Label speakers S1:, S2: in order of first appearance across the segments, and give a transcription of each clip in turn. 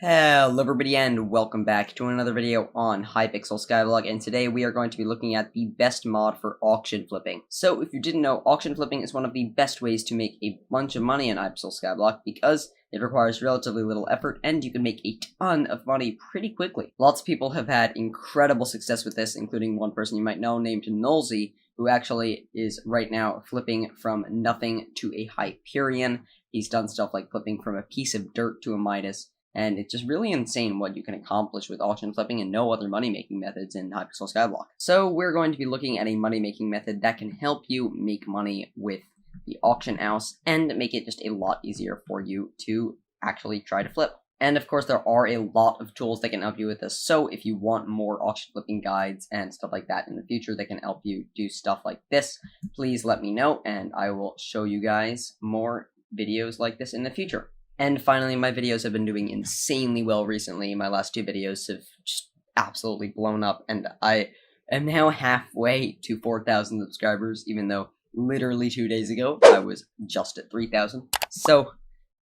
S1: Hello everybody and welcome back to another video on Hypixel Skyblock, and today we are going to be looking at the best mod for auction flipping. So if you didn't know, auction flipping is one of the best ways to make a bunch of money in Hypixel Skyblock because it requires relatively little effort and you can make a ton of money pretty quickly. Lots of people have had incredible success with this, including one person you might know named Nulzy, who actually is right now flipping from nothing to a Hyperion. He's done stuff like flipping from a piece of dirt to a Midas. And it's just really insane what you can accomplish with auction flipping and no other money-making methods in Hypixel Skyblock. So we're going to be looking at a money-making method that can help you make money with the auction house and make it just a lot easier for you to actually try to flip. And of course, there are a lot of tools that can help you with this. So if you want more auction flipping guides and stuff like that in the future that can help you do stuff like this, please let me know and I will show you guys more videos like this in the future. And finally, my videos have been doing insanely well recently. My last two videos have just absolutely blown up, and I am now halfway to 4,000 subscribers, even though literally 2 days ago, I was just at 3,000. So,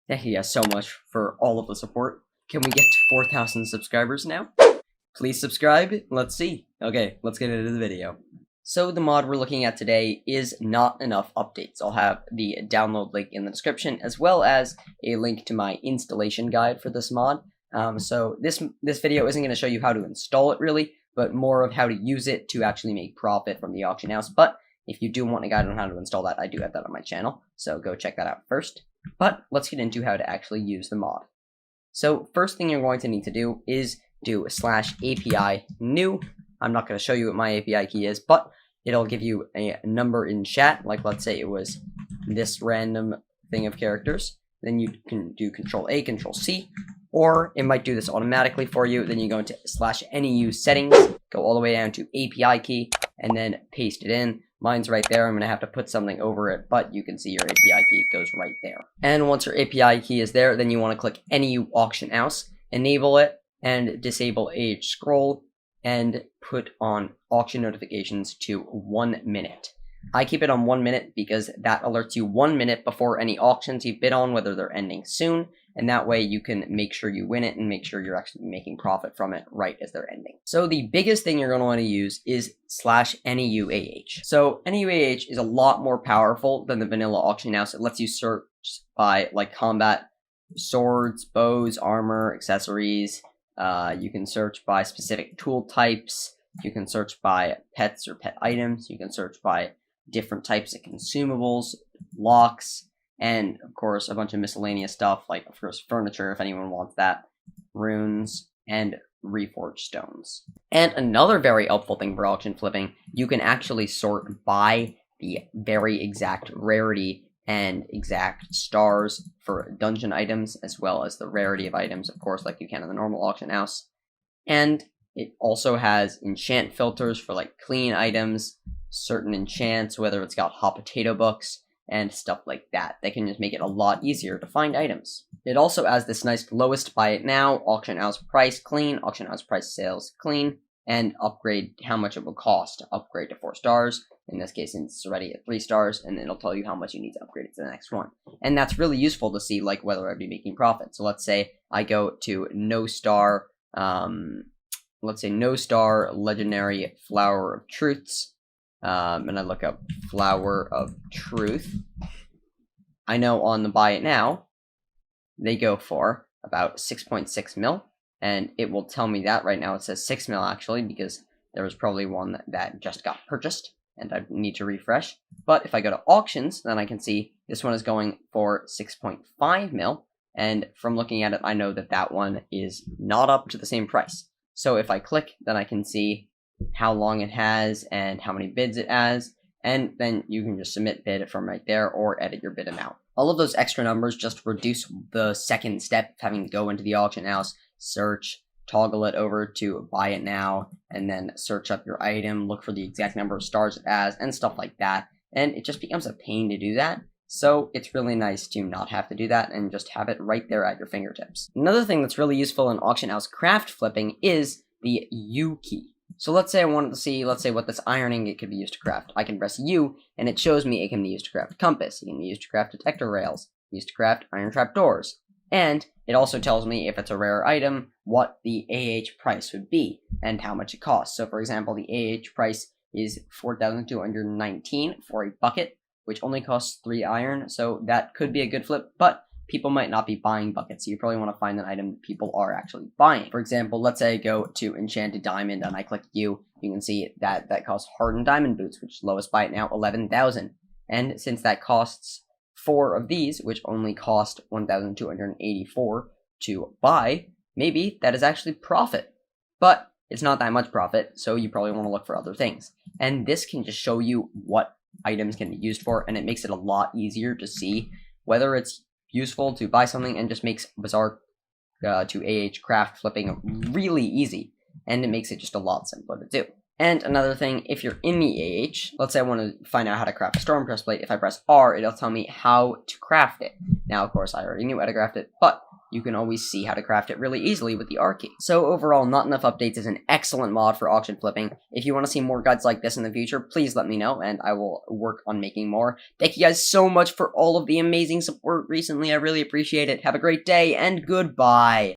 S1: thank you guys so much for all of the support. Can we get to 4,000 subscribers now? Please subscribe. Let's see. Okay, let's get into the video. So the mod we're looking at today is Not Enough Updates. I'll have the download link in the description, as well as a link to my installation guide for this mod. So this video isn't going to show you how to install it really, but more of how to use it to actually make profit from the auction house. But if you do want a guide on how to install that, I do have that on my channel, so go check that out first. But let's get into how to actually use the mod. So first thing you're going to need to do is do /API new. I'm not going to show you what my API key is, but it'll give you a number in chat, like let's say it was this random thing of characters. Then you can do Ctrl+A, Ctrl+C, or it might do this automatically for you. Then you go into /NEU settings, go all the way down to API key, and then paste it in. Mine's right there. I'm going to have to put something over it, but you can see your API key goes right there. And once your API key is there, then you want to click NEU Auction House, enable it, and disable age scroll, and put on auction notifications to 1 minute. I keep it on 1 minute because that alerts you 1 minute before any auctions you bid on, whether they're ending soon, and that way you can make sure you win it and make sure you're actually making profit from it right as they're ending. So the biggest thing you're going to want to use is /NEUAH. So NEUAH is a lot more powerful than the vanilla auction house. It lets you search by like combat, swords, bows, armor, accessories. You can search by specific tool types, you can search by pets or pet items, you can search by different types of consumables, locks, and of course a bunch of miscellaneous stuff like of course furniture if anyone wants that, runes, and reforged stones. And another very helpful thing for auction flipping, you can actually sort by the very exact rarity and exact stars for dungeon items, as well as the rarity of items, of course, like you can in the normal auction house. And it also has enchant filters for like clean items, certain enchants, whether it's got hot potato books, and stuff like that. They can just make it a lot easier to find items. It also has this nice lowest buy it now, auction house price clean, auction house price sales clean, and upgrade how much it will cost to upgrade to 4 stars. In this case, it's already at 3 stars, and it'll tell you how much you need to upgrade it to the next one. And that's really useful to see, like, whether I'd be making profit. So let's say I go to no star, let's say no star legendary flower of truths, and I look up flower of truth. I know on the buy it now, they go for about 6.6 mil, and it will tell me that right now. It says 6 mil actually, because there was probably one that just got purchased, and I need to refresh. But if I go to auctions, then I can see this one is going for 6.5 mil, and from looking at it, I know that that one is not up to the same price. So if I click, then I can see how long it has and how many bids it has, and then you can just submit bid from right there or edit your bid amount. All of those extra numbers just reduce the second step of having to go into the auction house, search, toggle it over to buy it now, and then search up your item, look for the exact number of stars it has, and stuff like that. And it just becomes a pain to do that. So it's really nice to not have to do that and just have it right there at your fingertips. Another thing that's really useful in auction house craft flipping is the U key. So let's say I wanted to see, let's say what this iron ingot could be used to craft. I can press U, and it shows me it can be used to craft a compass, it can be used to craft detector rails, used to craft iron trap doors, And it also tells me if it's a rare item, what the AH price would be, and how much it costs. So for example, the AH price is 4,219 for a bucket, which only costs 3 iron, so that could be a good flip, but people might not be buying buckets, so you probably want to find an item that people are actually buying. For example, let's say I go to Enchanted Diamond and I click U, you can see that costs Hardened Diamond Boots, which lowest buy it now 11,000. And since that costs 4 of these, which only cost 1,284 to buy, maybe that is actually profit. But it's not that much profit, so you probably want to look for other things. And this can just show you what items can be used for, and it makes it a lot easier to see whether it's useful to buy something, and just makes Bazaar to AH craft flipping really easy, and it makes it just a lot simpler to do. And another thing, if you're in the AH, let's say I want to find out how to craft a storm breastplate, if I press R, it'll tell me how to craft it. Now, of course, I already knew how to craft it, but you can always see how to craft it really easily with the R key. So overall, Not Enough Updates is an excellent mod for auction flipping. If you want to see more guides like this in the future, please let me know, and I will work on making more. Thank you guys so much for all of the amazing support recently. I really appreciate it. Have a great day, and goodbye.